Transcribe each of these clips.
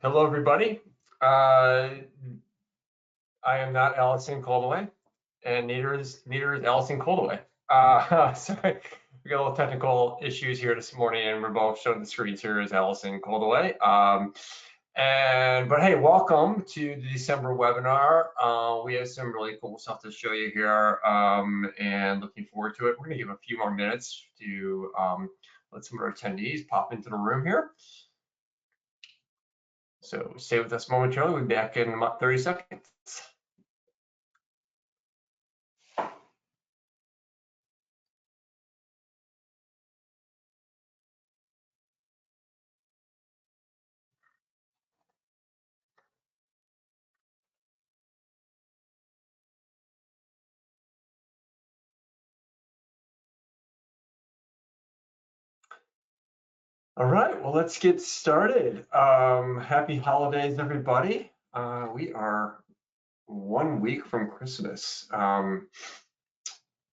Hello, everybody. I am not Allison Coldaway, and neither is Allison Coldaway. Sorry, we got a little technical issues here this morning, and we're both showing the screens here as Allison Coldaway. But hey, welcome to the December webinar. We have some really cool stuff to show you here, and looking forward to it. We're going to give a few more minutes to let some of our attendees pop into the room here. So stay with us momentarily. We'll be back in about 30 seconds. All right, well, let's get started. Happy holidays, everybody. We are 1 week from Christmas. Well,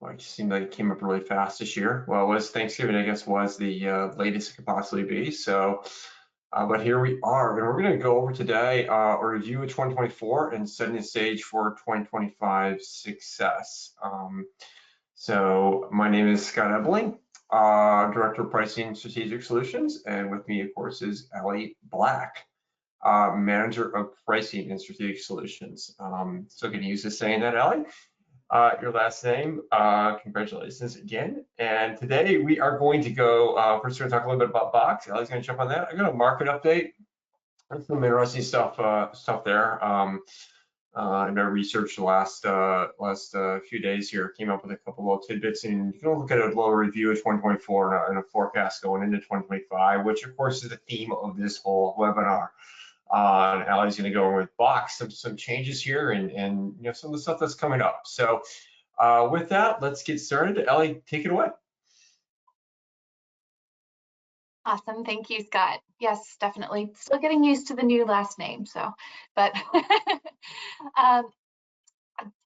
it just seemed like it came up really fast this year. Well, it was Thanksgiving, I guess, was the latest it could possibly be. So, but here we are, and we're going to go over today a review of 2024 and setting the stage for 2025 success. So my name is Scott Ebeling, Director of Pricing Strategic Solutions, and with me, of course, is Ellie Black, Manager of Pricing and Strategic Solutions. So can you use this saying that, Ellie? Your last name, congratulations again. And today we are going to go, first we're going to talk a little bit about Box. Ellie's going to jump on that. I'm going to market update. There's some interesting stuff there. I've researched the last few days here, came up with a couple little tidbits, and you can look at a little review of 2024 and a forecast going into 2025, which of course is the theme of this whole webinar. And Allie's going to go over with Box, some changes here, and you know, some of the stuff that's coming up. So with that, let's get started. Ellie, take it away. Awesome, thank you, Scott. Yes, definitely. Still getting used to the new last name, so, but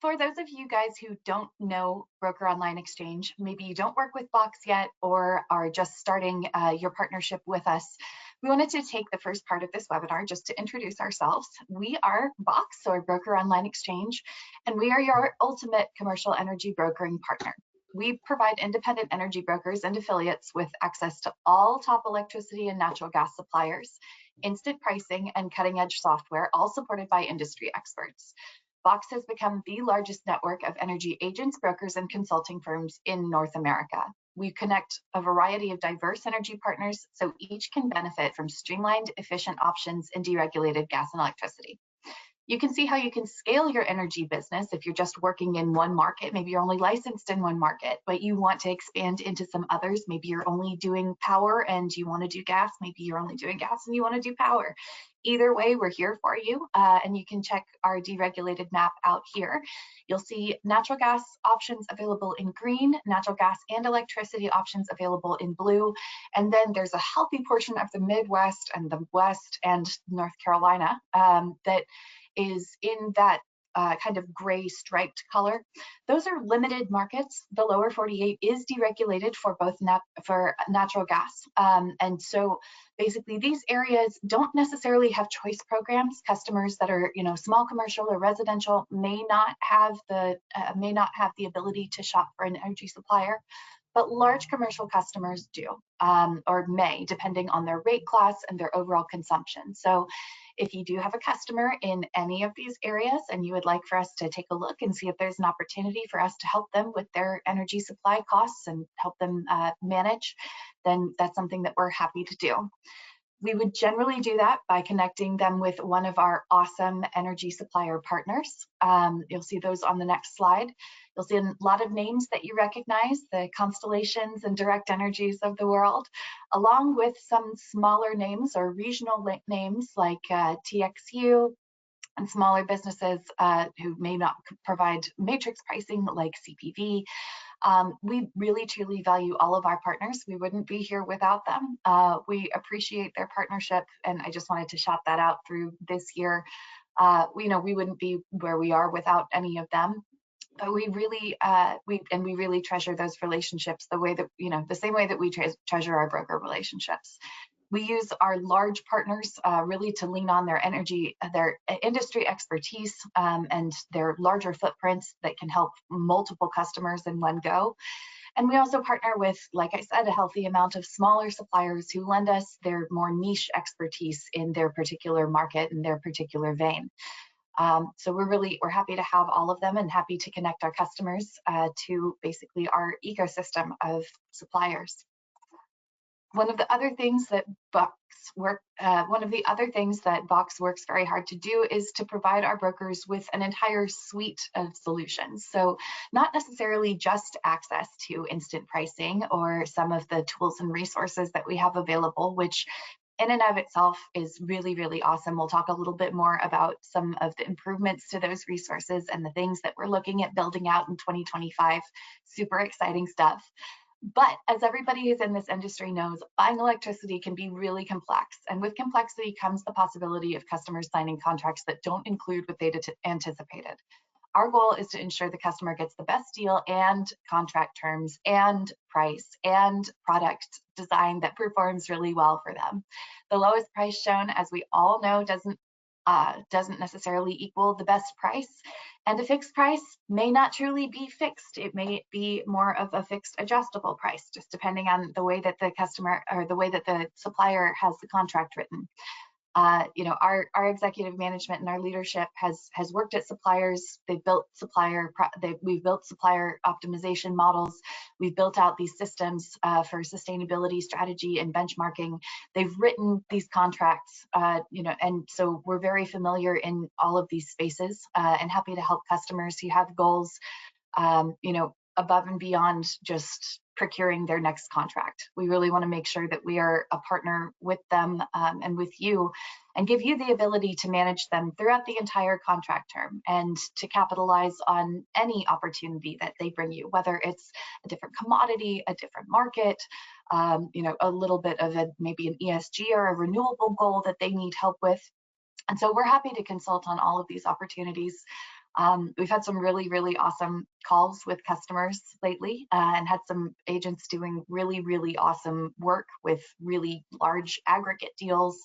for those of you guys who don't know Broker Online Exchange, maybe you don't work with Box yet or are just starting your partnership with us, we wanted to take the first part of this webinar just to introduce ourselves. We are Box, or Broker Online Exchange, and we are your ultimate commercial energy brokering partner. We provide independent energy brokers and affiliates with access to all top electricity and natural gas suppliers, instant pricing, and cutting-edge software, all supported by industry experts. Box has become the largest network of energy agents, brokers, and consulting firms in North America. We connect a variety of diverse energy partners so each can benefit from streamlined, efficient options in deregulated gas and electricity. You can see how you can scale your energy business if you're just working in one market. Maybe you're only licensed in one market, but you want to expand into some others. Maybe you're only doing power and you want to do gas. Maybe you're only doing gas and you want to do power. Either way, we're here for you, and you can check our deregulated map out here. You'll see natural gas options available in green, natural gas and electricity options available in blue, and then there's a healthy portion of the Midwest and the West and North Carolina that is in that kind of gray striped color. Those are limited markets. The lower 48 is deregulated for both natural gas. And so basically these areas don't necessarily have choice programs. Customers that are, you know, small commercial or residential may not have the ability to shop for an energy supplier, but large commercial customers do, or may, depending on their rate class and their overall consumption. So if you do have a customer in any of these areas and you would like for us to take a look and see if there's an opportunity for us to help them with their energy supply costs and help them manage, then that's something that we're happy to do. We would generally do that by connecting them with one of our awesome energy supplier partners. You'll see those on the next slide. You'll see a lot of names that you recognize, the Constellations and Direct Energies of the world, along with some smaller names or regional names like TXU, and smaller businesses who may not provide matrix pricing like CPV. We really truly value all of our partners. We wouldn't be here without them. We appreciate their partnership, and I just wanted to shout that out through this year. We wouldn't be where we are without any of them. But we really treasure those relationships the way that, the same way that we treasure our broker relationships. We use our large partners really to lean on their industry expertise and their larger footprints that can help multiple customers in one go. And we also partner with, like I said, a healthy amount of smaller suppliers who lend us their more niche expertise in their particular market and their particular vein. So we're happy to have all of them and happy to connect our customers to basically our ecosystem of suppliers. One of the other things that Box works very hard to do is to provide our brokers with an entire suite of solutions. So not necessarily just access to instant pricing or some of the tools and resources that we have available, which in and of itself is really, really awesome. We'll talk a little bit more about some of the improvements to those resources and the things that we're looking at building out in 2025. Super exciting stuff. But as everybody who's in this industry knows, buying electricity can be really complex. And with complexity comes the possibility of customers signing contracts that don't include what they anticipated. Our goal is to ensure the customer gets the best deal and contract terms and price and product design that performs really well for them. The lowest price shown, as we all know, doesn't necessarily equal the best price. And a fixed price may not truly be fixed. It may be more of a fixed adjustable price, just depending on the way that the customer or the way that the supplier has the contract written. Our executive management and our leadership has worked at suppliers. We've built supplier optimization models. We've built out these systems for sustainability strategy and benchmarking. They've written these contracts, and so we're very familiar in all of these spaces and happy to help customers who have goals, above and beyond just procuring their next contract. We really want to make sure that we are a partner with them and with you, and give you the ability to manage them throughout the entire contract term and to capitalize on any opportunity that they bring you, whether it's a different commodity, a different market, a little bit of maybe an ESG or a renewable goal that they need help with. And so we're happy to consult on all of these opportunities. We've had some really, really awesome calls with customers lately and had some agents doing really, really awesome work with really large aggregate deals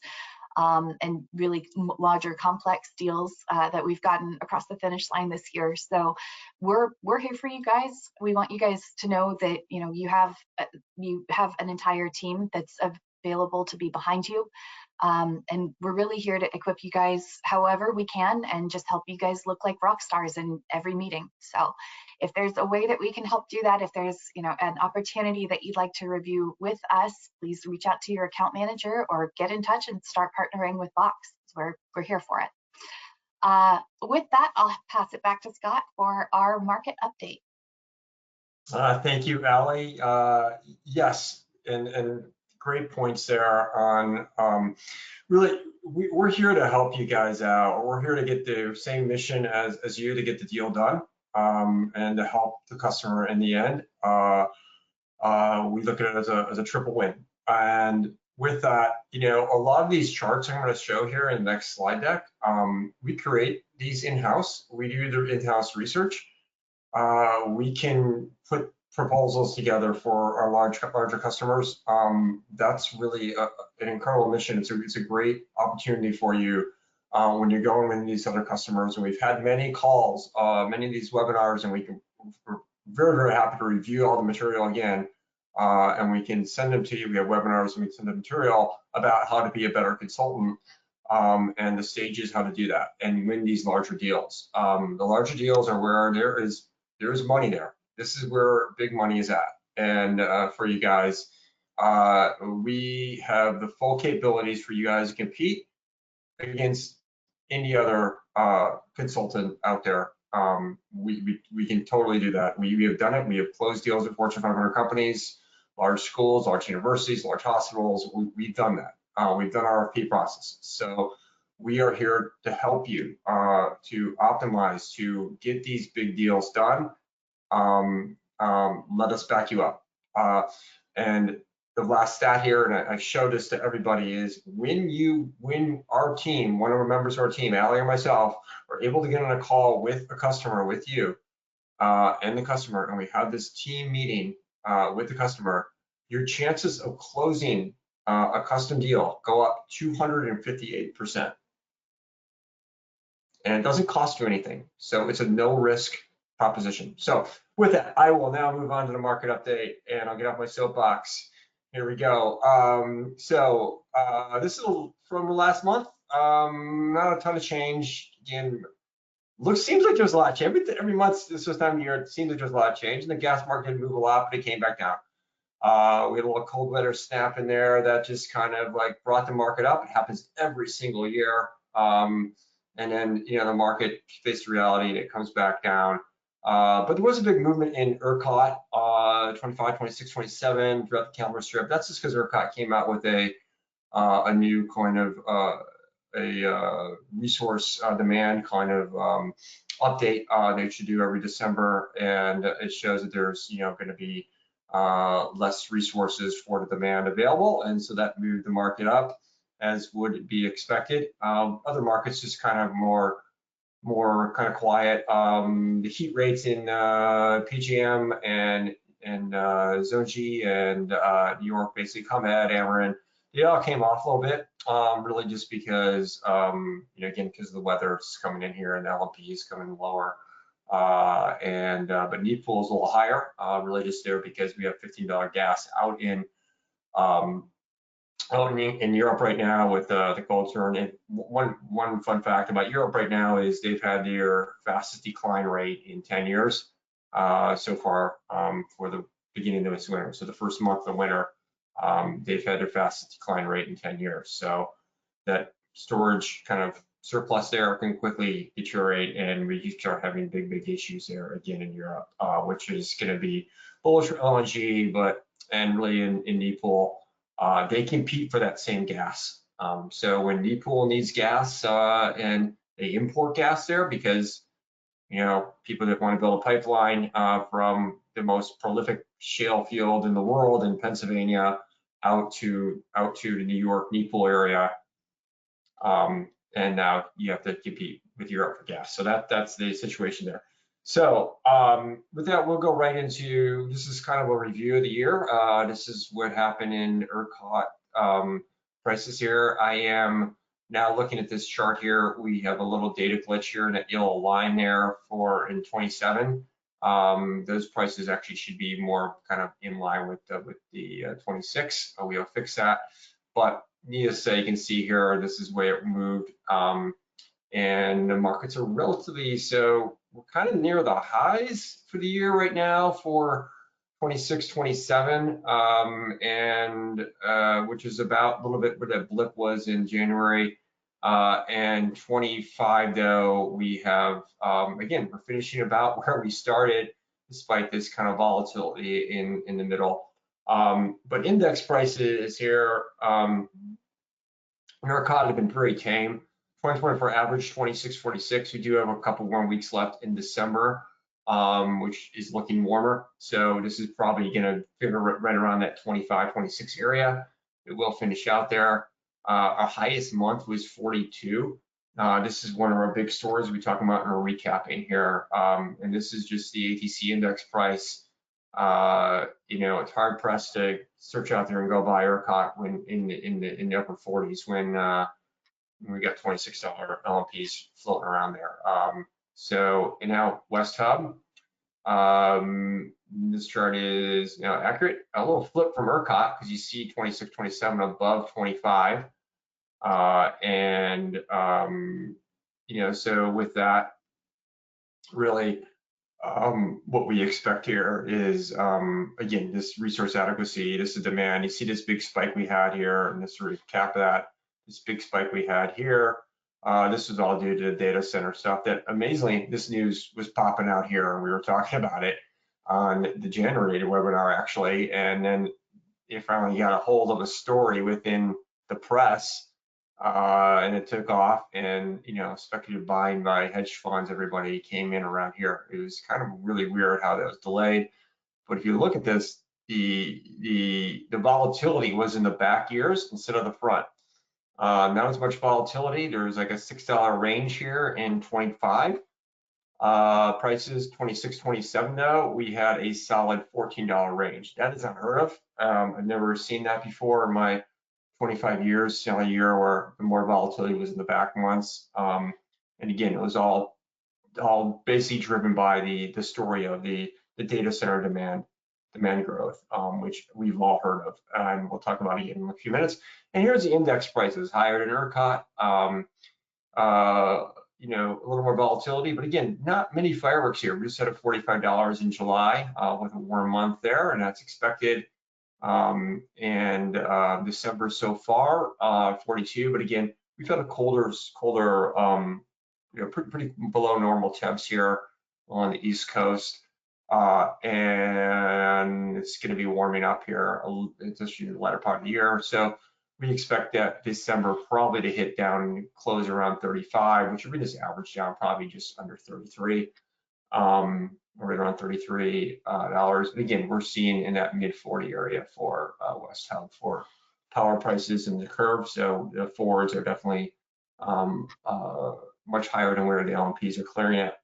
and really larger complex deals that we've gotten across the finish line this year. So we're here for you guys. We want you guys to know that you have an entire team that's available to be behind you. And we're really here to equip you guys however we can and just help you guys look like rock stars in every meeting. So if there's a way that we can help do that, if there's an opportunity that you'd like to review with us, please reach out to your account manager or get in touch and start partnering with Box. We're here for it. With that, I'll pass it back to Scott for our market update. Thank you, Allie. Yes, and great points there on really, we're here to help you guys out. We're here to get the same mission as you to get the deal done and to help the customer in the end. We look at it as a triple win. And with that, a lot of these charts I'm going to show here in the next slide deck, we create these in-house. We do the in-house research. We can put proposals together for our larger customers. That's really an incredible mission. It's a great opportunity for you when you're going with these other customers. And we've had many calls, many of these webinars, and we're very, very happy to review all the material again. And we can send them to you. We have webinars and we send the material about how to be a better consultant and the stages how to do that and win these larger deals. The larger deals are where there is money there. This is where big money is at. And for you guys, we have the full capabilities for you guys to compete against any other consultant out there. We can totally do that. We have done it. We have closed deals with Fortune 500 companies, large schools, large universities, large hospitals. We've done that. We've done RFP processes. So we are here to help you to optimize, to get these big deals done. Let us back you up. And the last stat here, and I show this to everybody, is when our team, one of our members of our team, Allie or myself, are able to get on a call with a customer, with you and the customer, and we have this team meeting with the customer, your chances of closing a custom deal go up 258%. And it doesn't cost you anything. So it's a no risk proposition. So with that, I will now move on to the market update and I'll get off my soapbox. Here we go. This is from last month. Not a ton of change. Again, seems like there's a lot of change. Every month, this time of year, it seems like there's a lot of change. And the gas market didn't move a lot, but it came back down. We had a little cold weather snap in there that just kind of like brought the market up. It happens every single year. And then, the market faced reality and it comes back down. But there was a big movement in ERCOT, 25, 26, 27 throughout the calendar strip. That's just because ERCOT came out with a new kind of a resource demand kind of update they should do every December. And it shows that there's, going to be less resources for the demand available. And so that moved the market up, as would be expected. Other markets just kind of more kind of quiet. The heat rates in PJM and Zone G and New York, basically ComEd, Ameren, they all came off a little bit, really just because, again, because of the weather is coming in here and LMP is coming lower. But need pool is a little higher, really just there because we have $15 gas out in Europe right now with the cold turn. And one fun fact about Europe right now is they've had their fastest decline rate in 10 years so far for the beginning of this winter. So the first month of the winter, they've had their fastest decline rate in 10 years. So that storage kind of surplus there can quickly deteriorate, and we start having big issues there again in Europe, which is going to be bullish for LNG, and really in NEPOOL. They compete for that same gas. So when NEPOOL needs gas and they import gas there because, people that want to build a pipeline from the most prolific shale field in the world in Pennsylvania out to the New York NEPOOL area. And now you have to compete with Europe for gas. So that's the situation there. So with that, we'll go right into, this is kind of a review of the year. This is what happened in ERCOT prices here. I am now looking at this chart here. We have a little data glitch here in that yellow line there for in 27. Those prices actually should be more kind of in line with the 26. We'll fix that. But needless to say, you can see here, this is where it moved. And the markets are relatively, so we're kind of near the highs for the year right now for 26, 27, which is about a little bit where that blip was in January. And 25, though, we have, again, we're finishing about where we started, despite this kind of volatility in the middle. But index prices here, ERCOT have been very tame. 2024 average 26.46. We do have a couple more weeks left in December, which is looking warmer. So this is probably going to figure right around that 25, 26 area. It will finish out there. Our highest month was 42. This is one of our big stories we talk about in our recapping here. And this is just the ATC index price. It's hard pressed to search out there and go buy ERCOT when in the upper 40s when we got $26 LMPs floating around there. So now West Hub, this chart is accurate. A little flip from ERCOT because you see 26, 27 above 25. So with that, really, what we expect here is, again, this resource adequacy, this is demand. You see this big spike we had here, and this sort of cap that, this big spike we had here. This was all due to the data center stuff that amazingly, this news was popping out here, and we were talking about it on the January webinar, actually. And then it finally got a hold of a story within the press, and it took off, and speculative buying by hedge funds, everybody came in around here. It was kind of really weird how that was delayed. But if you look at this, the volatility was in the back years instead of the front. Not as much volatility. There's like a $6 range here in 25. Prices 26, 27 though, we had a solid $14 range. That is unheard of. I've never seen that before in my 25 years, a year where the more volatility was in the back months. And again, it was all basically driven by the story of the data center demand growth, which we've all heard of, and we'll talk about it in a few minutes. And here's the index prices, higher than ERCOT. A little more volatility, but again, not many fireworks here. We just had a $45 in July with a warm month there, and that's expected. December so far, 42. But again, we've had a colder, pretty below normal temps here on the East Coast. And it's going to be warming up here, especially the latter part of the year. So we expect that December probably to hit down and close around 35, which would bring this average down probably just under 33, right around $33. And again, we're seeing in that mid 40 area for West Hub for power prices in the curve. So the forwards are definitely much higher than where the LMPs are clearing at.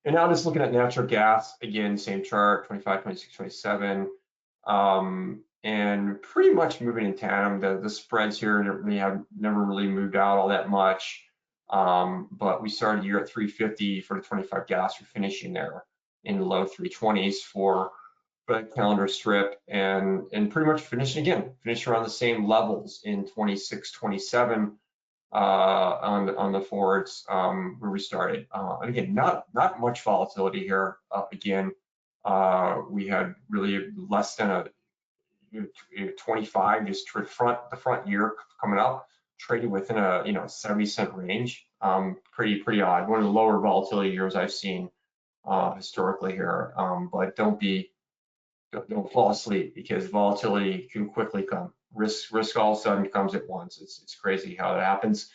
And now just looking at natural gas, again, same chart, 25, 26, 27. And pretty much moving in tandem. The spreads here have never really moved out all that much. But we started the year at 350 for the 25 gas. We're finishing there in the low 320s for the calendar strip, and pretty much finishing around the same levels in 26, 27 on the forwards where we started. And again, not much volatility here. Again, we had really less than a 25 just the front year coming up, traded within a 70-cent range. Pretty odd. One of the lower volatility years I've seen historically here. But don't fall asleep, because volatility can quickly come. Risk all of a sudden comes at once. It's crazy how that happens.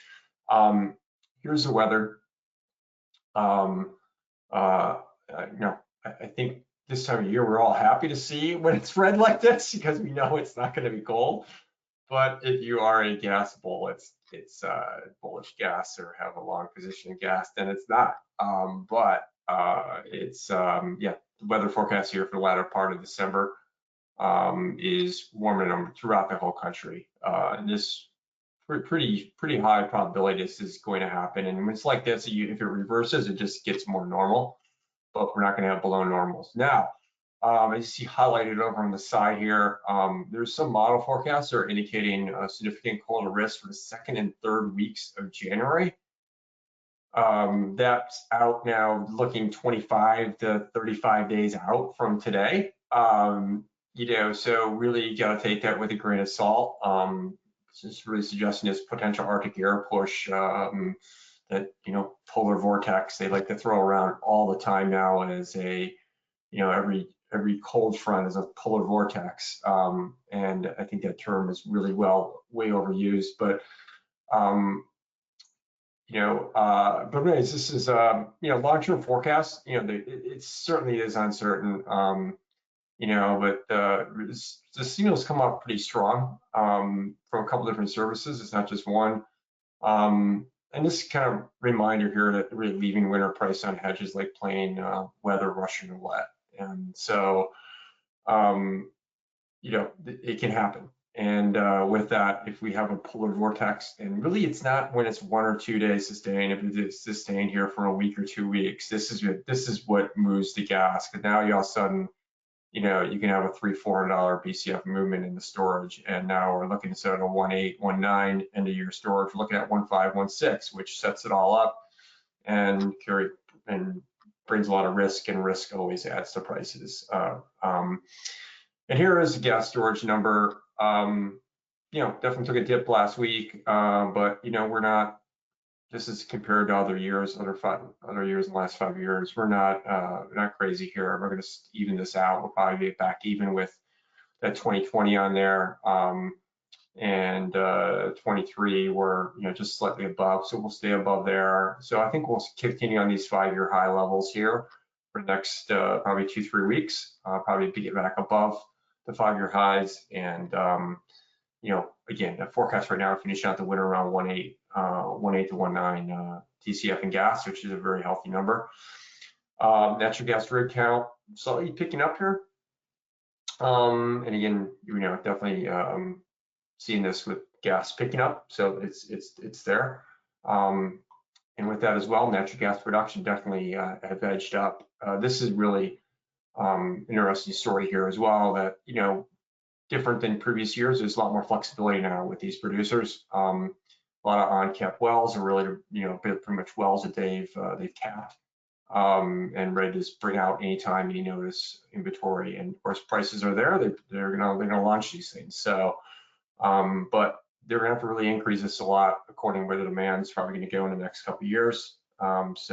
Here's the weather. I think this time of year we're all happy to see when it's red like this, because we know it's not going to be cold. But if you are a gas bull, it's bullish gas or have a long position in gas, then it's not. The weather forecast here for the latter part of December is warming throughout the whole country. And this pretty high probability this is going to happen. And when it's like this, if it reverses, it just gets more normal. But we're not going to have below normals. Now, as you see highlighted over on the side here, there's some model forecasts that are indicating a significant colder risk for the second and third weeks of January. That's out now, looking 25 to 35 days out from today. So really you got to take that with a grain of salt. It's really suggesting this potential Arctic air push that polar vortex they like to throw around all the time now as a every cold front is a polar vortex, and I think that term is really way overused. But but anyways, this is long-term forecast. It certainly is uncertain. But the signals come up pretty strong from a couple different services. It's not just one. And this kind of reminder here that really leaving winter price on hedges like playing weather Russian roulette. And so, it can happen. And with that, if we have a polar vortex, and really it's not when it's 1 or 2 days sustained, if it's sustained here for a week or 2 weeks, this is what moves the gas. Because now all of a sudden, you can have a $300-400 BCF movement in the storage, and now we're looking instead of a 1.8, 1.9 end of year storage, we're looking at 1.5, 1.6, which sets it all up and brings a lot of risk, and risk always adds to prices. And here is the gas storage number. Definitely took a dip last week, but we're not. This is compared to other years, other years in the last 5 years. We're not crazy here. We're going to even this out. We'll probably be back even with that 2020 on there, and 23 we're just slightly above. So we'll stay above there. So I think we'll continue on these 5-year high levels here for the next probably 2-3 weeks. Probably get back above the 5-year highs, and again, the forecast right now finishing out the winter around 1.8 to 1.9 TCF in gas, which is a very healthy number. Natural gas rig count slightly picking up here, and again, definitely seeing this with gas picking up, so it's there. And with that as well, natural gas production definitely have edged up. This is really interesting story here as well, that, you know, different than previous years, there's a lot more flexibility now with these producers. A lot of on-cap wells are really, you know, pretty much wells that they've capped and ready to bring out anytime, any notice inventory. And of course, prices are there. They're gonna launch these things. So, but they're gonna have to really increase this a lot according to where the demand is probably gonna go in the next couple of years. That's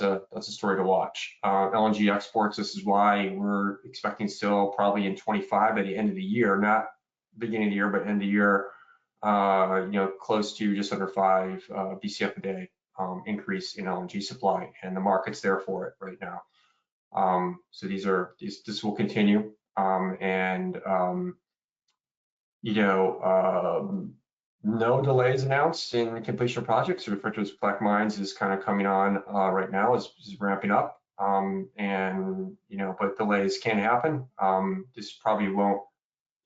a story to watch. LNG exports, this is why we're expecting still probably in 25 at the end of the year, not beginning of the year, but end of the year, you know, close to just under 5 BCF a day increase in LNG supply, and the market's there for it right now. So this will continue, you know, no delays announced in completion of projects, referred to as Black Mines, is kind of coming on right now, is ramping up. And, you know, but delays can happen. This probably won't,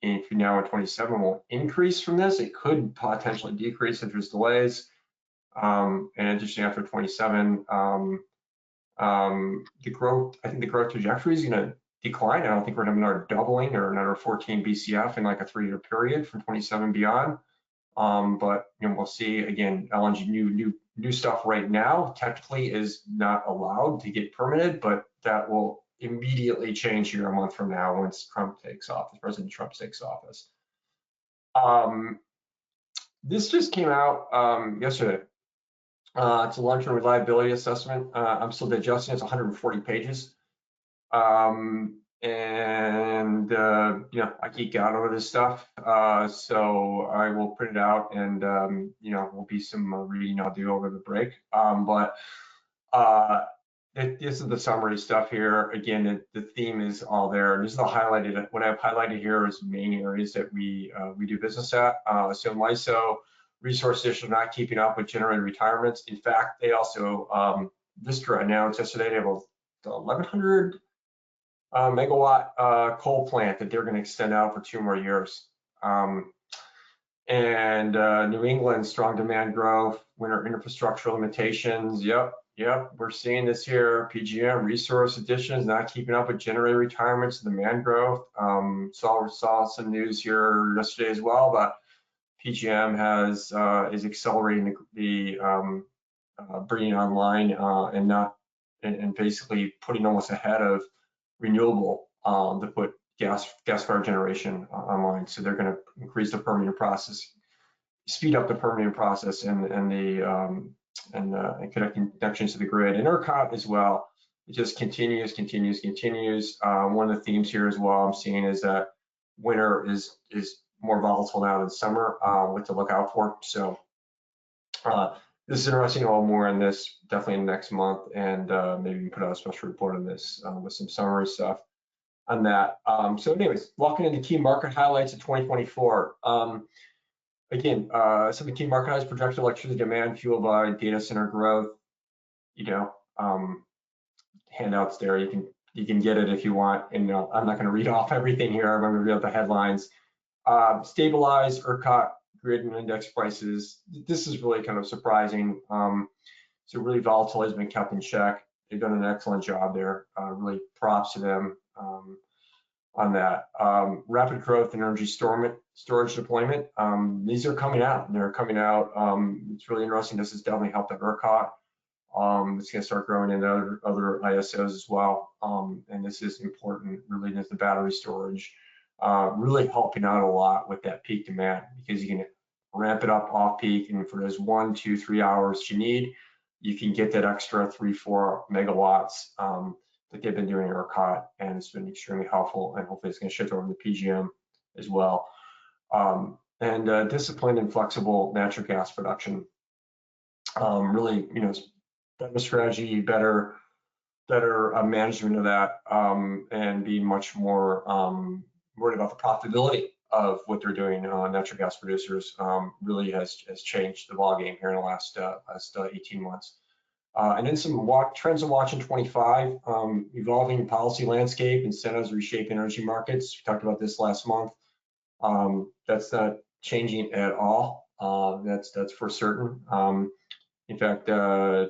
if now in 27, won't increase from this. It could potentially decrease if there's delays. And interesting, after 27, the growth, I think the growth trajectory is going to decline. I don't think we're going to have another doubling or another 14 BCF in like a 3-year period from 27 beyond. But, you know, we'll see. Again, LNG new stuff right now technically is not allowed to get permitted, but that will immediately change here a month from now once Trump takes office, President Trump takes office. This just came out yesterday. It's a long-term reliability assessment. I'm still digesting. It's 140 pages. And you know, I geek out over this stuff, so I will print it out, and you know, will be some reading I'll do over the break. But this is the summary stuff here. Again, the theme is all there. This is the highlighted. What I've highlighted here is main areas that we do business at. So MISO resource issues not keeping up with generator retirements. In fact, they also Vistra announced yesterday they have a 1,100 megawatt coal plant that they're going to extend out for 2 more years. And New England, strong demand growth, winter infrastructure limitations. Yep, we're seeing this here. PJM resource additions not keeping up with generator retirements, demand growth. Saw some news here yesterday as well, but PJM is accelerating the bringing online and basically putting almost ahead of renewable to put gas-fired generation online. So they're going to increase the permitting process, speed up the permitting process, and connecting connections to the grid. And ERCOT as well. It just continues. One of the themes here as well I'm seeing is that winter is more volatile now than summer, what to look out for. So this is interesting. I'll more on this definitely in the next month, and maybe we can put out a special report on this with some summary stuff on that. So anyways, walking into key market highlights of 2024. Again, some of the key market highlights: projected electricity demand fueled by data center growth. You know, handouts there. You can get it if you want. And I'm not going to read off everything here. I'm going to read out the headlines. Stabilized ERCOT grid and index prices. This is really kind of surprising. So really volatile has been kept in check. They've done an excellent job there. Really props to them on that. Rapid growth in energy storage deployment. These are coming out. They're coming out. It's really interesting. This has definitely helped at ERCOT. It's going to start growing in other ISOs as well. And this is important related to the battery storage. Really helping out a lot with that peak demand, because you can ramp it up off peak, and for those 1, 2, 3 hours you need, you can get that extra 3-4 megawatts that they've been doing in ERCOT, and it's been extremely helpful, and hopefully it's going to shift over to PJM as well. And disciplined and flexible natural gas production. Really, you know, better strategy, better management of that, and be much more worried about the profitability of what they're doing. Natural gas producers really has changed the ballgame here in the last 18 months. And then some trends to watch in 25, evolving policy landscape, incentives reshaping energy markets. We talked about this last month. That's not changing at all. That's for certain. In fact,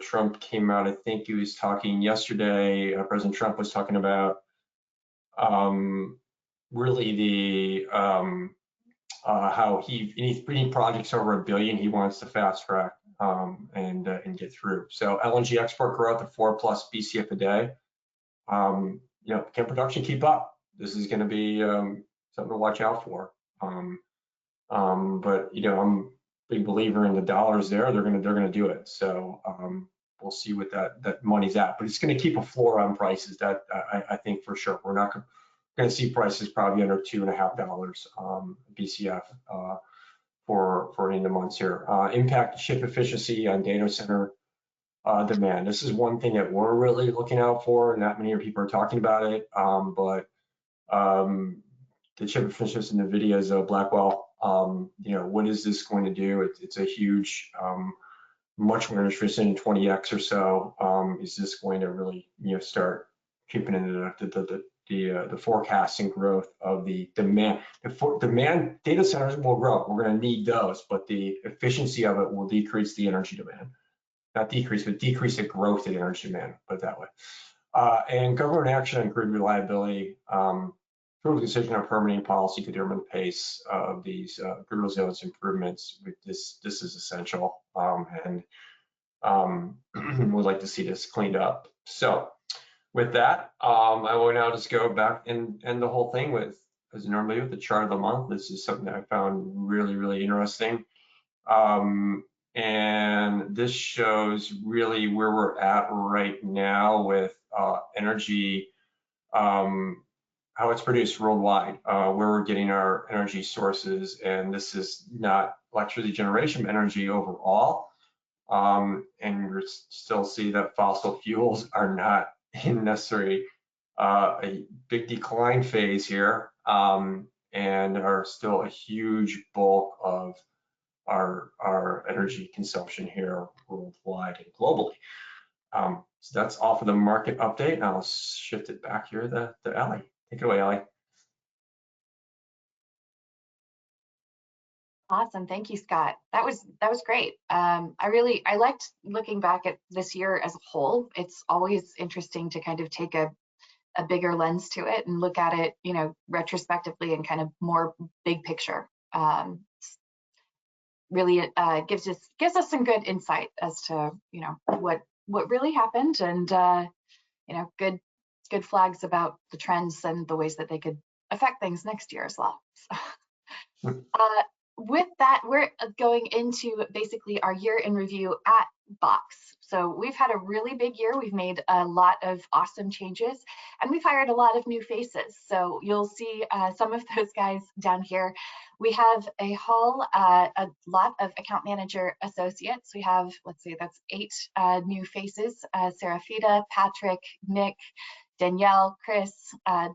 Trump came out, I think he was talking yesterday, President Trump was talking about really the how he's bringing projects over $1 billion he wants to fast track and get through. So LNG export growth of 4+ BCF a day. You know, can production keep up? This is going to be something to watch out for. But you know, I'm a big believer in the dollars there. They're gonna do it. So we'll see what that money's at. But it's going to keep a floor on prices. That I think for sure. We're not going to see prices probably under $2.50 BCF for in the months here. Impact ship efficiency on data center demand. This is one thing that we're really looking out for. Not many people are talking about it, but the chip efficiency in NVIDIA's Blackwell. You know, what is this going to do? It's a huge, much more interesting in 20x or so. Is this going to really, you know, start keeping into the forecasting growth of the demand? Demand data centers will grow. We're going to need those, but the efficiency of it will decrease the energy demand. Not decrease, but decrease the growth in energy demand, put it that way. And government action on grid reliability. Federal decision on permitting policy could determine the pace of these grid resilience improvements. This is essential, and we'd like to see this cleaned up. So with that, I will now just go back and end the whole thing with, as normally, with the chart of the month. This is something that I found really, really interesting. And this shows really where we're at right now with energy, how it's produced worldwide, where we're getting our energy sources. And this is not electricity generation, but energy overall. And we still see that fossil fuels are not in necessarily a big decline phase here, and are still a huge bulk of our energy consumption here worldwide and globally. So that's all for the market update, and I'll shift it back here to Ellie. Take it away, Ellie. Awesome, thank you, Scott. That was great. I liked looking back at this year as a whole. It's always interesting to kind of take a bigger lens to it and look at it, you know, retrospectively and kind of more big picture. Really gives us some good insight as to, you know, what really happened, and you know, good flags about the trends and the ways that they could affect things next year as well. So, with that, we're going into basically our year in review at Box. So we've had a really big year. We've made a lot of awesome changes, and we've hired a lot of new faces. So you'll see some of those guys down here. We have a lot of account manager associates. We have, let's see, that's 8 new faces: Serafita, Patrick, Nick, Danielle, Chris,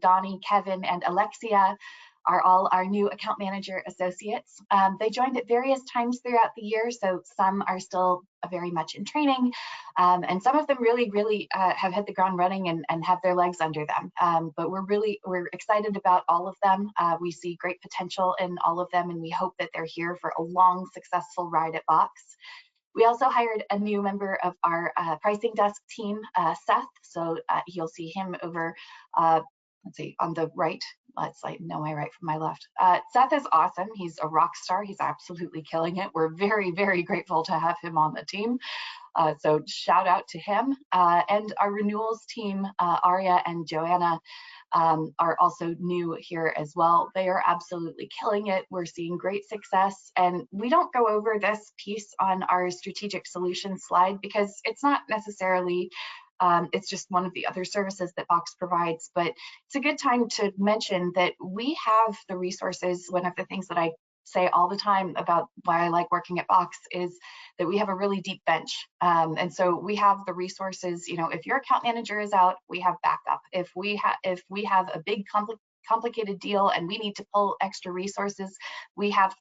Donnie, Kevin, and Alexia are all our new account manager associates. They joined at various times throughout the year, so some are still very much in training, and some of them really have hit the ground running and have their legs under them. But we're excited about all of them. We see great potential in all of them, and we hope that they're here for a long, successful ride at Box. We also hired a new member of our pricing desk team, Seth. So you'll see him over, let's see, on the right. Let's know my right from my left. Seth is awesome. He's a rock star. He's absolutely killing it. We're very grateful to have him on the team. So shout out to him. And our renewals team, Aria and Joanna, are also new here as well. They are absolutely killing it. We're seeing great success. And we don't go over this piece on our strategic solutions slide because it's not necessarily it's just one of the other services that Box provides, but it's a good time to mention that we have the resources. One of the things that I say all the time about why I like working at Box is that we have a really deep bench. And so we have the resources, you know, if your account manager is out, we have backup. If we have a big complicated deal and we need to pull extra resources, we have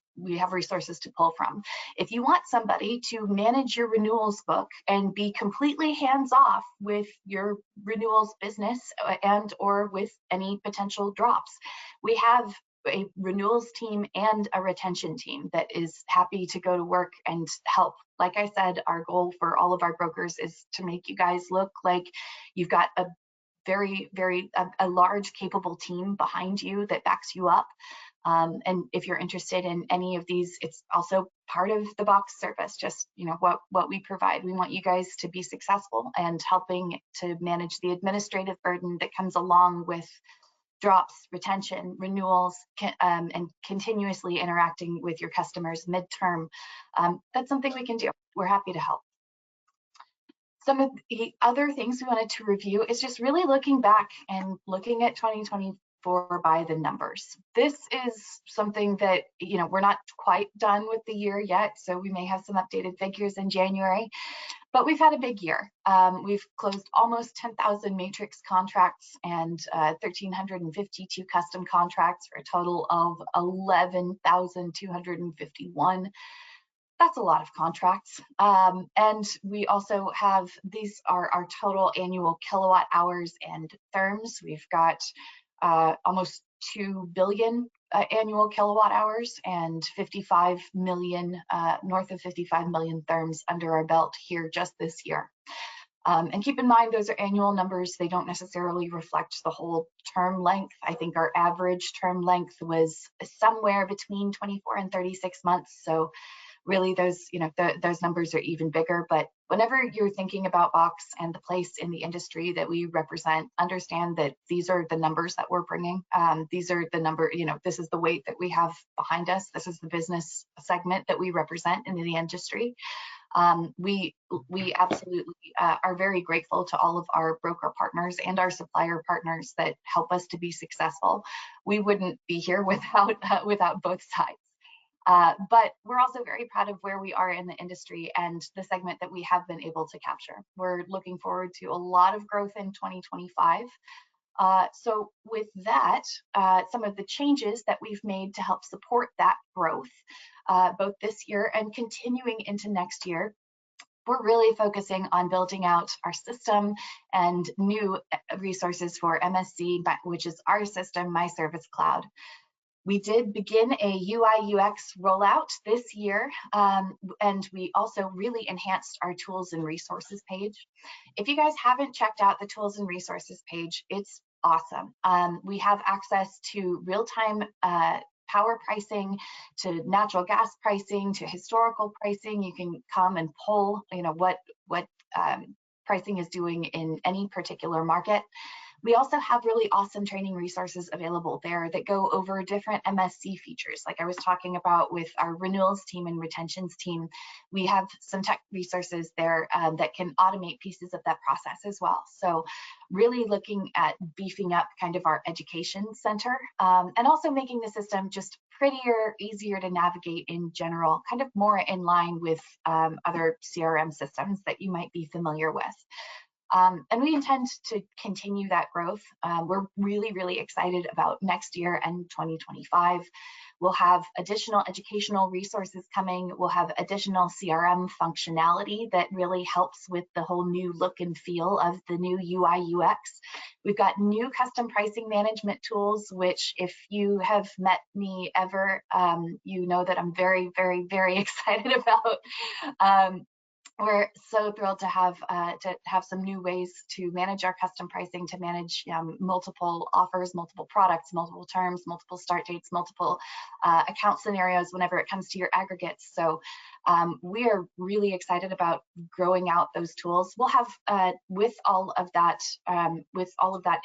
resources to pull from. If you want somebody to manage your renewals book and be completely hands-off with your renewals business and or with any potential drops, we have a renewals team and a retention team that is happy to go to work and help. Like I said, our goal for all of our brokers is to make you guys look like you've got a a large capable team behind you that backs you up. And if you're interested in any of these, it's also part of the Box service, just what we provide. We want you guys to be successful and helping to manage the administrative burden that comes along with drops, retention, renewals, and continuously interacting with your customers midterm. That's something we can do. We're happy to help. Some of the other things we wanted to review is just really looking back and looking at 2024 by the numbers. This is something that, we're not quite done with the year yet, so we may have some updated figures in January, but we've had a big year. We've closed almost 10,000 matrix contracts and 1,352 custom contracts for a total of 11,251. That's a lot of contracts. And we also have, these are our total annual kilowatt hours and therms. We've got almost 2 billion annual kilowatt hours and 55 million, north of 55 million therms under our belt here just this year. And keep in mind, those are annual numbers. They don't necessarily reflect the whole term length. I think our average term length was somewhere between 24 and 36 months. So really those numbers are even bigger. But whenever you're thinking about Box and the place in the industry that we represent, understand that these are the numbers that we're bringing. These are the number, this is the weight that we have behind us. This is the business segment that we represent in the industry. We absolutely are very grateful to all of our broker partners and our supplier partners that help us to be successful. We wouldn't be here without both sides. But we're also very proud of where we are in the industry and the segment that we have been able to capture. We're looking forward to a lot of growth in 2025. So with that, some of the changes that we've made to help support that growth, both this year and continuing into next year, we're really focusing on building out our system and new resources for MSC, which is our system, My Service Cloud. We did begin a UI UX rollout this year, and we also really enhanced our tools and resources page. If you guys haven't checked out the tools and resources page, it's awesome. We have access to real-time power pricing, to natural gas pricing, to historical pricing. You can come and pull, what pricing is doing in any particular market. We also have really awesome training resources available there that go over different MSC features. Like I was talking about with our renewals team and retentions team, we have some tech resources there that can automate pieces of that process as well. So really looking at beefing up kind of our education center and also making the system just prettier, easier to navigate in general, kind of more in line with other CRM systems that you might be familiar with. And we intend to continue that growth. We're really, really excited about next year and 2025. We'll have additional educational resources coming. We'll have additional CRM functionality that really helps with the whole new look and feel of the new UI UX. We've got new custom pricing management tools, which if you have met me ever, you know that I'm very, very, very excited about. We're so thrilled to have some new ways to manage our custom pricing, to manage multiple offers, multiple products, multiple terms, multiple start dates, multiple account scenarios whenever it comes to your aggregates. So we are really excited about growing out those tools. We'll have with all of that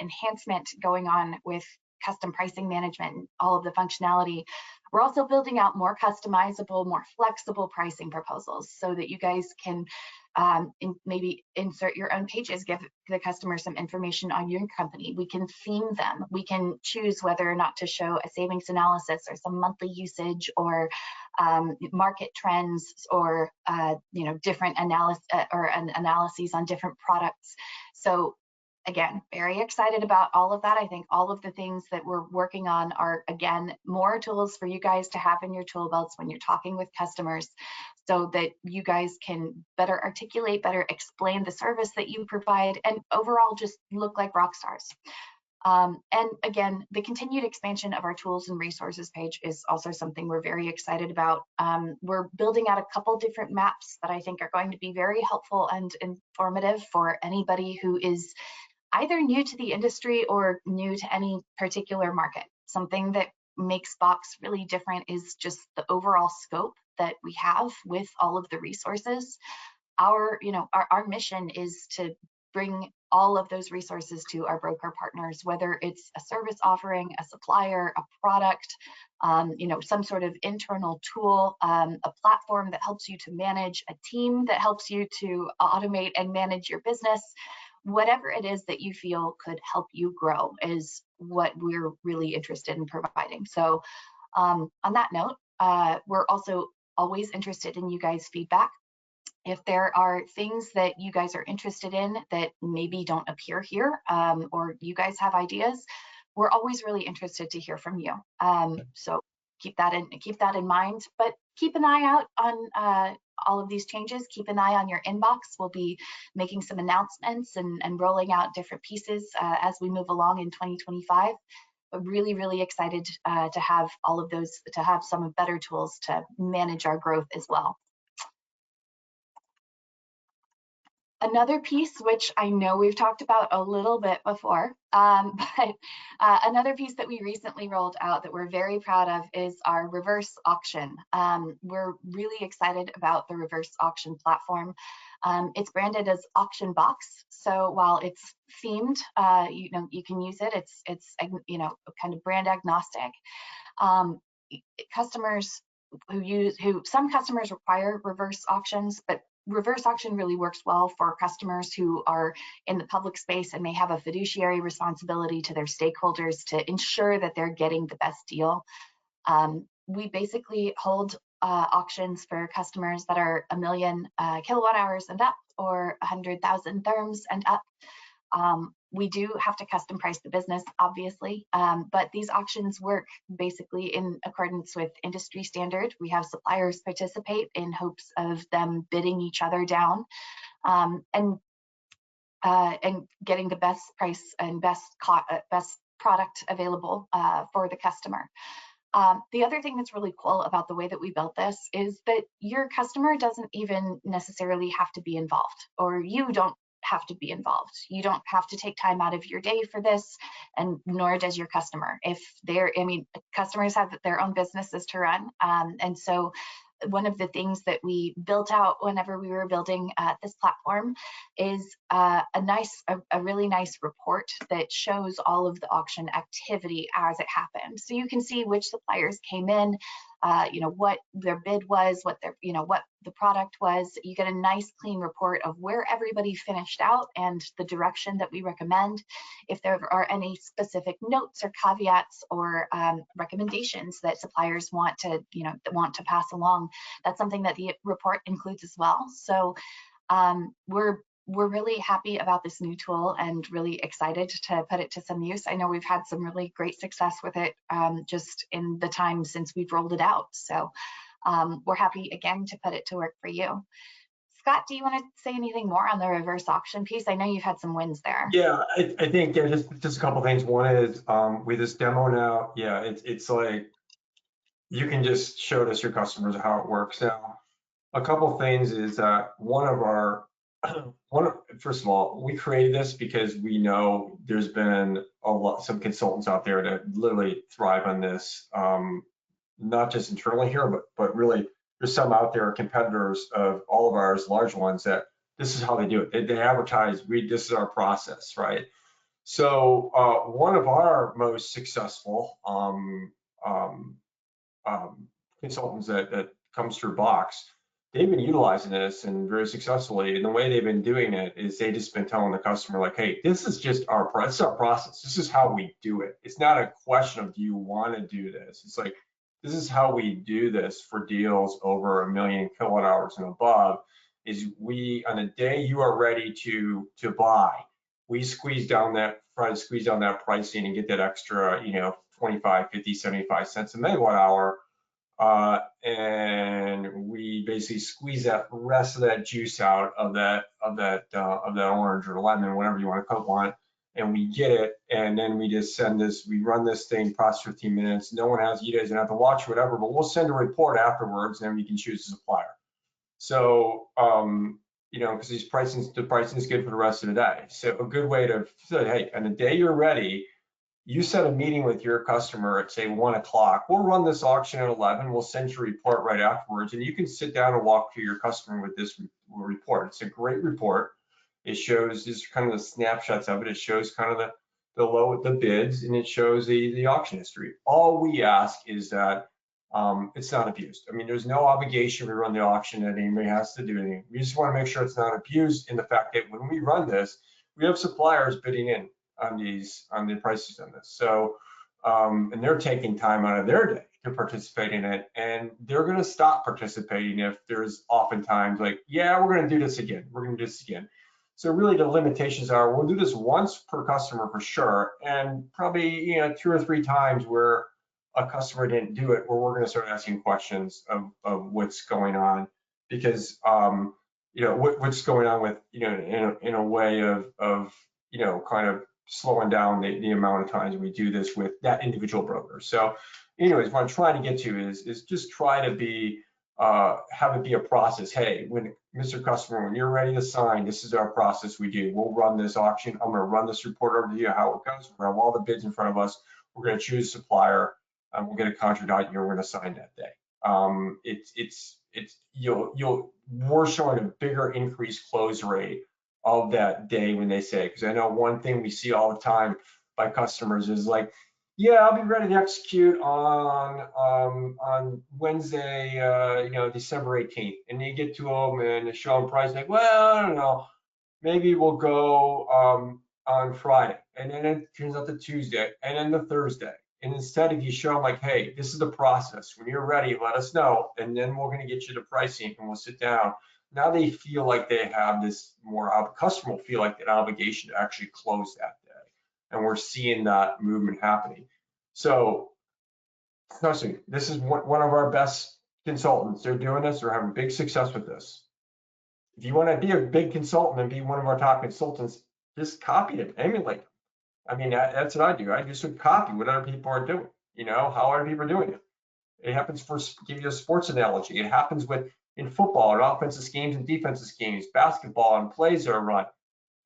enhancement going on with custom pricing management and all of the functionality, we're also building out more customizable, more flexible pricing proposals so that you guys can maybe insert your own pages, give the customer some information on your company. We can theme them. We can choose whether or not to show a savings analysis or some monthly usage or market trends or different analyses on different products. So again, very excited about all of that. I think all of the things that we're working on are, again, more tools for you guys to have in your tool belts when you're talking with customers so that you guys can better articulate, better explain the service that you provide, and overall just look like rock stars. And again, the continued expansion of our tools and resources page is also something we're very excited about. We're building out a couple different maps that I think are going to be very helpful and informative for anybody who is either new to the industry or new to any particular market. Something that makes Box really different is just the overall scope that we have with all of the resources. Our mission is to bring all of those resources to our broker partners, whether it's a service offering, a supplier, a product, some sort of internal tool, a platform that helps you to manage, a team that helps you to automate and manage your business. Whatever it is that you feel could help you grow is what we're really interested in providing. So on that note, we're also always interested in you guys' feedback. If there are things that you guys are interested in that maybe don't appear here, or you guys have ideas, we're always really interested to hear from you. So keep that in mind, but keep an eye out on all of these changes. Keep an eye on your inbox. We'll be making some announcements and rolling out different pieces as we move along in 2025. But really, really excited to have all of those, to have some better tools to manage our growth as well. Another piece, which I know we've talked about a little bit before, but another piece that we recently rolled out that we're very proud of is our reverse auction. We're really excited about the reverse auction platform. It's branded as Auction Box, so while it's themed, you can use it. It's kind of brand agnostic. Customers some customers require reverse auctions, but reverse auction really works well for customers who are in the public space and may have a fiduciary responsibility to their stakeholders to ensure that they're getting the best deal. We basically hold auctions for customers that are 1 million kilowatt hours and up, or 100,000 therms and up. We do have to custom price the business, obviously, but these auctions work basically in accordance with industry standard. We have suppliers participate in hopes of them bidding each other down, and getting the best price and best product available for the customer. The other thing that's really cool about the way that we built this is that your customer doesn't even necessarily have to be involved, or you don't have to be involved. You don't have to take time out of your day for this, and nor does your customer. Customers have their own businesses to run, and so one of the things that we built out whenever we were building this platform is a really nice report that shows all of the auction activity as it happened. So you can see which suppliers came in, what their bid was, what the product was. You get a nice clean report of where everybody finished out and the direction that we recommend. If there are any specific notes or caveats or recommendations that suppliers want to pass along, that's something that the report includes as well. So we're really happy about this new tool and really excited to put it to some use. I know we've had some really great success with it just in the time since we've rolled it out. So we're happy again to put it to work for you. Scott, do you want to say anything more on the reverse auction piece? I know you've had some wins there. Yeah, I think just a couple things. One is with this demo now, it's like you can just show us your customers how it works now. A couple things is that first of all, we created this because we know there's been some consultants out there that literally thrive on this, not just internally here, but really there's some out there, competitors of all of ours, large ones, that this is how they do it. They advertise, this is our process, right? So one of our most successful consultants that comes through Box, they've been utilizing this and very successfully. And the way they've been doing it is they just been telling the customer, like, hey, this is just our process. This is how we do it. It's not a question of, do you want to do this? It's like, this is how we do this for deals over 1 million kilowatt hours and above, is we, on a day you are ready to buy, we try to squeeze down that pricing and get that extra, 25, 50, 75 cents a megawatt hour. And we basically squeeze that rest of that juice out of that orange or lemon, whatever you want to want, and we get it, and then we just send this, we run this thing, process 15 minutes. No one has, you guys don't have to watch whatever, but we'll send a report afterwards, and then we can choose a supplier. So, you know, because the pricing is good for the rest of the day. So a good way to say, hey, on the day you're ready, you set a meeting with your customer at say 1 o'clock. We'll run this auction at 11. We'll send you a report right afterwards, and you can sit down and walk through your customer with this report. It's a great report. It shows just kind of the snapshots of it. It shows kind of the bids, and it shows the auction history. All we ask is that it's not abused. I mean, there's no obligation to run the auction that anybody has to do anything. We just want to make sure it's not abused in the fact that when we run this, we have suppliers bidding in on the prices on this. So, and they're taking time out of their day to participate in it, and they're going to stop participating if there's oftentimes like, yeah, we're going to do this again. We're going to do this again. So really the limitations are we'll do this once per customer for sure, and probably, you know, 2 or 3 times where a customer didn't do it, where we're going to start asking questions of what's going on, because you know, what's going on with, you know, in a way of you know, kind of slowing down the amount of times we do this with that individual broker. So anyways, what I'm trying to get to is just try to be have it be a process. Hey, when Mr. Customer, when you're ready to sign, this is our process we do. We'll run this auction. I'm going to run this report over to you, how it goes. We're going to have all the bids in front of us. We're going to choose a supplier. We'll get a contract out here. We're going to sign that day. We're showing a bigger increased close rate of that day when they say, because I know one thing we see all the time by customers is like, yeah, I'll be ready to execute on Wednesday, you know, December 18th. And you get to them and they show them price, like, well, I don't know, maybe we'll go on Friday. And then it turns out the Tuesday and then the Thursday. And instead, if you show them like, hey, this is the process. When you're ready, let us know. And then we're going to get you the pricing and we'll sit down. Now they feel like they have this more, customer will feel like an obligation to actually close that day. And we're seeing that movement happening. So, trust me, this is one of our best consultants. They're doing this. They're having big success with this. If you want to be a big consultant and be one of our top consultants, just copy them, emulate them. I mean, that's what I do. I just would copy what other people are doing, you know, how other people are doing it. It happens give you a sports analogy. It happens in football and offensive schemes and defensive schemes, basketball and plays that are run.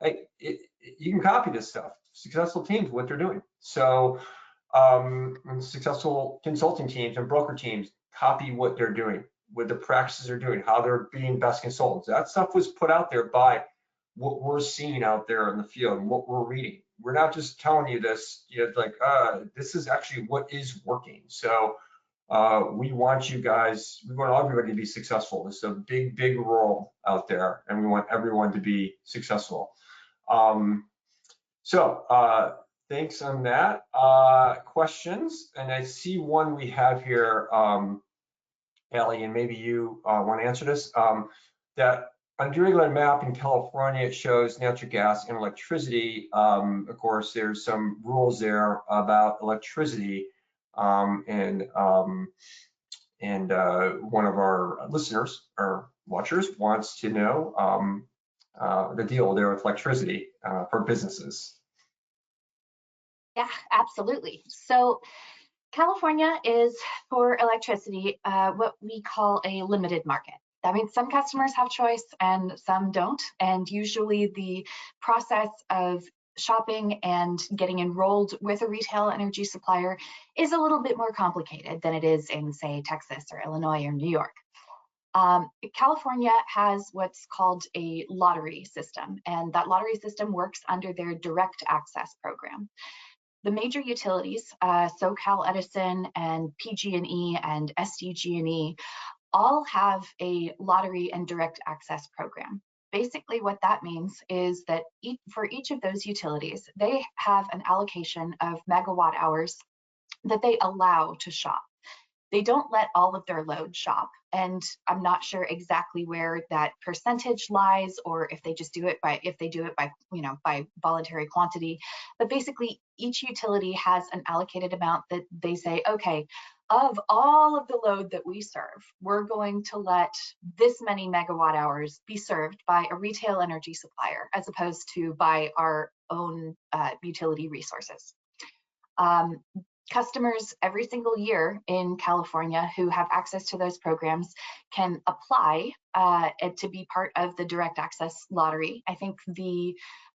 Like you can copy this stuff. Successful teams, what they're doing. So successful consulting teams and broker teams copy what they're doing, what the practices are doing, how they're being best consultants. That stuff was put out there by what we're seeing out there in the field and what we're reading. We're not just telling you this, you know, like, this is actually what is working. So we want you guys, we want everybody to be successful. It's a big, big role out there, and we want everyone to be successful. Thanks on that. Questions, and I see one we have here, Ellie, and maybe you want to answer this. That on the deregulated map in California, it shows natural gas and electricity. Of course, there's some rules there about electricity, and one of our listeners or watchers wants to know the deal there with electricity for businesses. Yeah, absolutely. So California is, for electricity, what we call a limited market. That means some customers have choice and some don't. And usually the process of shopping and getting enrolled with a retail energy supplier is a little bit more complicated than it is in, say, Texas or Illinois or New York. California has what's called a lottery system, and that lottery system works under their direct access program. The major utilities, SoCal Edison and PG&E and SDG&E, all have a lottery and direct access program. Basically, what that means is that for each of those utilities, they have an allocation of megawatt hours that they allow to shop. They don't let all of their load shop, and I'm not sure exactly where that percentage lies, or if they just do it by, by voluntary quantity. But basically, each utility has an allocated amount that they say, okay, of all of the load that we serve, we're going to let this many megawatt hours be served by a retail energy supplier, as opposed to by our own utility resources. Customers every single year in California who have access to those programs can apply to be part of the direct access lottery. I think the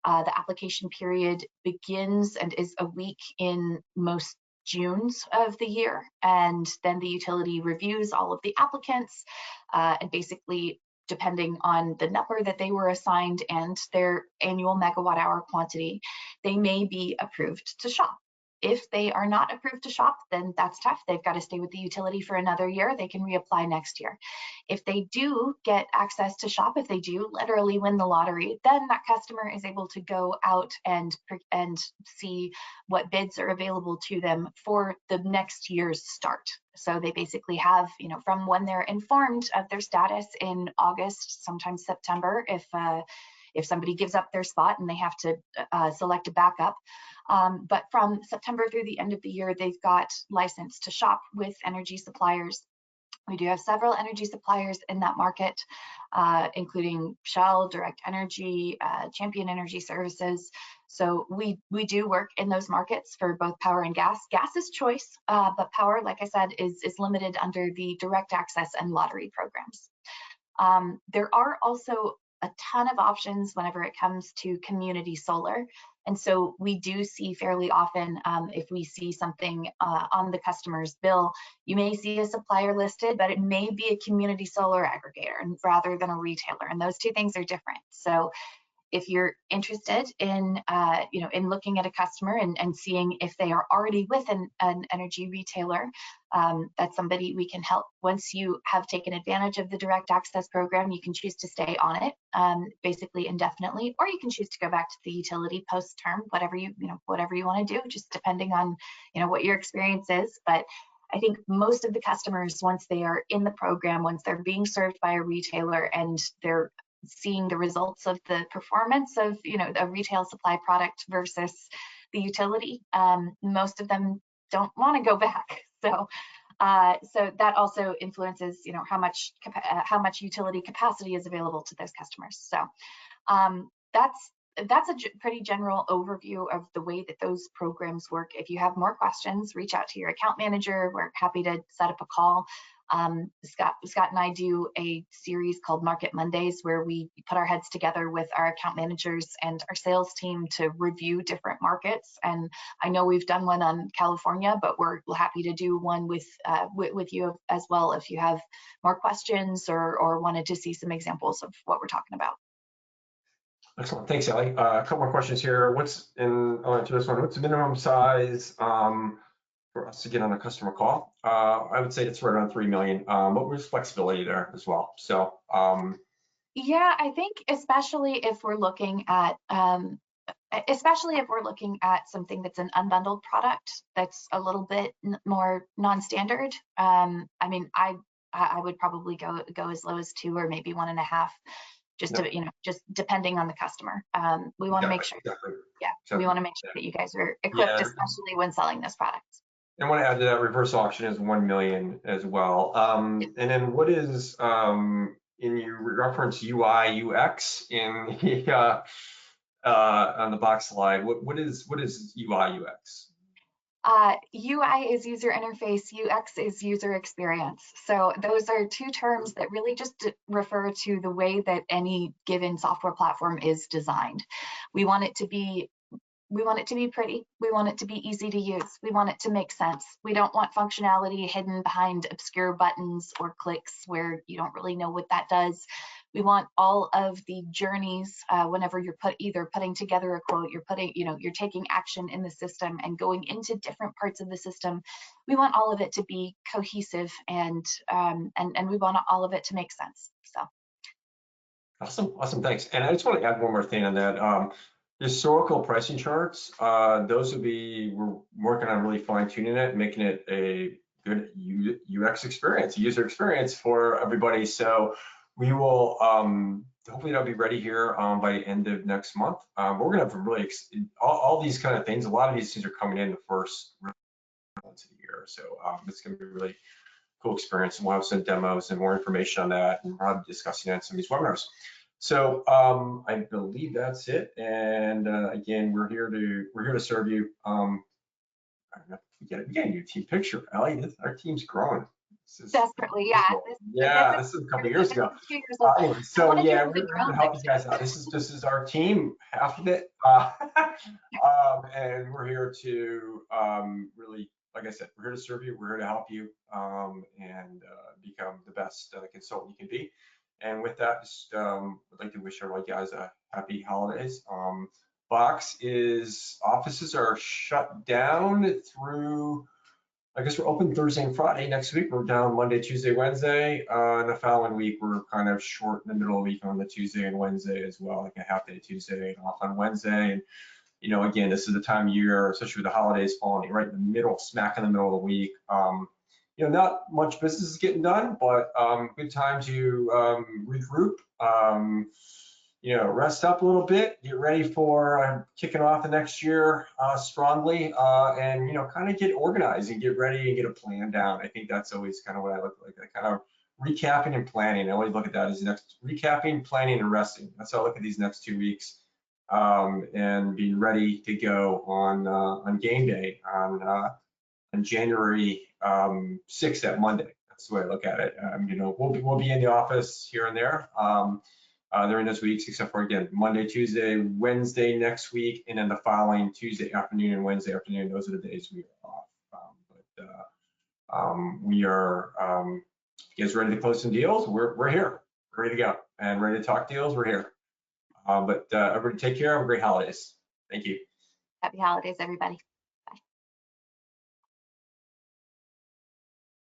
application period begins and is a week in most Junes of the year, and then the utility reviews all of the applicants and basically, depending on the number that they were assigned and their annual megawatt hour quantity, they may be approved to shop. If they are not approved to shop, then that's tough. They've got to stay with the utility for another year. They can reapply next year. If they do get access to shop, if they do literally win the lottery, then that customer is able to go out and see what bids are available to them for the next year's start. So they basically have, from when they're informed of their status in August, sometimes September, if somebody gives up their spot and they have to select a backup. But from September through the end of the year, they've got license to shop with energy suppliers. We do have several energy suppliers in that market, including Shell, Direct Energy, Champion Energy Services. So we do work in those markets for both power and gas. Gas is choice, but power, like I said, is limited under the direct access and lottery programs. There are also a ton of options whenever it comes to community solar. And so we do see fairly often, if we see something on the customer's bill, you may see a supplier listed, but it may be a community solar aggregator rather than a retailer. And those two things are different. So if you're interested in, in looking at a customer and seeing if they are already with an energy retailer, that's somebody we can help. Once you have taken advantage of the direct access program, you can choose to stay on it, basically indefinitely, or you can choose to go back to the utility post-term, whatever you want to do, just depending on, what your experience is. But I think most of the customers, once they are in the program, once they're being served by a retailer and they're seeing the results of the performance of a retail supply product versus the utility, most of them don't want to go back. So that also influences how much utility capacity is available to those customers. So that's a pretty general overview of the way that those programs work. If you have more questions, reach out to your account manager. We're happy to set up a call. Scott and I do a series called Market Mondays, where we put our heads together with our account managers and our sales team to review different markets. And I know we've done one on California, but we're happy to do one with you as well if you have more questions or wanted to see some examples of what we're talking about. Excellent, thanks, Ellie. A couple more questions here. I'll answer this one. What's the minimum size for us to get on a customer call? I would say it's right around 3 million, but there's flexibility there as well. So yeah, I think especially if we're looking at something that's an unbundled product that's a little bit more non-standard. I mean, I would probably go as low as 2 or maybe 1.5. Just to, just depending on the customer. We want to make sure, we want to make sure that you guys are equipped, especially when selling those products. I want to add to that, reverse auction is 1 million as well. And then what is, in your reference UI UX in the, on the box slide, what is UI UX? UI is user interface, UX is user experience. So those are two terms that really just refer to the way that any given software platform is designed. We want it to be pretty. We want it to be easy to use. We want it to make sense. We don't want functionality hidden behind obscure buttons or clicks where you don't really know what that does. We want all of the journeys whenever you're either putting together a quote, you're taking action in the system and going into different parts of the system. We want all of it to be cohesive and we want all of it to make sense. So. Awesome, thanks. And I just want to add one more thing on that. Historical pricing charts, those we're working on really fine tuning it, making it a good UX experience, user experience for everybody. So we will, hopefully that'll be ready here by the end of next month. We're gonna have really, all these kind of things, a lot of these things are coming in the first months of the year. So it's gonna be a really cool experience. And we'll have some demos and more information on that, and we'll be discussing that in some of these webinars. So I believe that's it. And again, we're here to serve you. We get a new team picture, Ellie. Our team's growing. Desperately, yeah. Yeah, this is a couple years ago. 2 years old. Anyway, so yeah, we're gonna help you guys out. This is our team, half of it, and we're here to really, like I said, we're here to serve you. We're here to help you and become the best consultant you can be. And with that, just would like to wish everybody guys a happy holidays. Box offices are shut down through, I guess we're open Thursday and Friday. Next week, we're down Monday, Tuesday, Wednesday. And the following week, we're kind of short in the middle of the week on the Tuesday and Wednesday as well, like a half day Tuesday and off on Wednesday. And, you know, again, this is the time of year, especially with the holidays falling right in the middle, smack in the middle of the week. You know, not much business is getting done, but good time to regroup. You know, rest up a little bit, get ready for kicking off the next year strongly, and, you know, kind of get organized and get ready and get a plan down. I think that's always kind of what I look like, kind of recapping and planning. I always look at that as next recapping, planning, and resting. That's how I look at these next 2 weeks, and being ready to go on game day on January 6th, that Monday. That's the way I look at it. You know, we'll be in the office here and there. During those weeks, except for, again, Monday, Tuesday, Wednesday next week, and then the following Tuesday afternoon and Wednesday afternoon. Those are the days we are off. We are, you guys ready to close some deals? We're here, ready to go, and ready to talk deals. We're here. But everybody take care. Have a great holidays. Thank you. Happy holidays, everybody.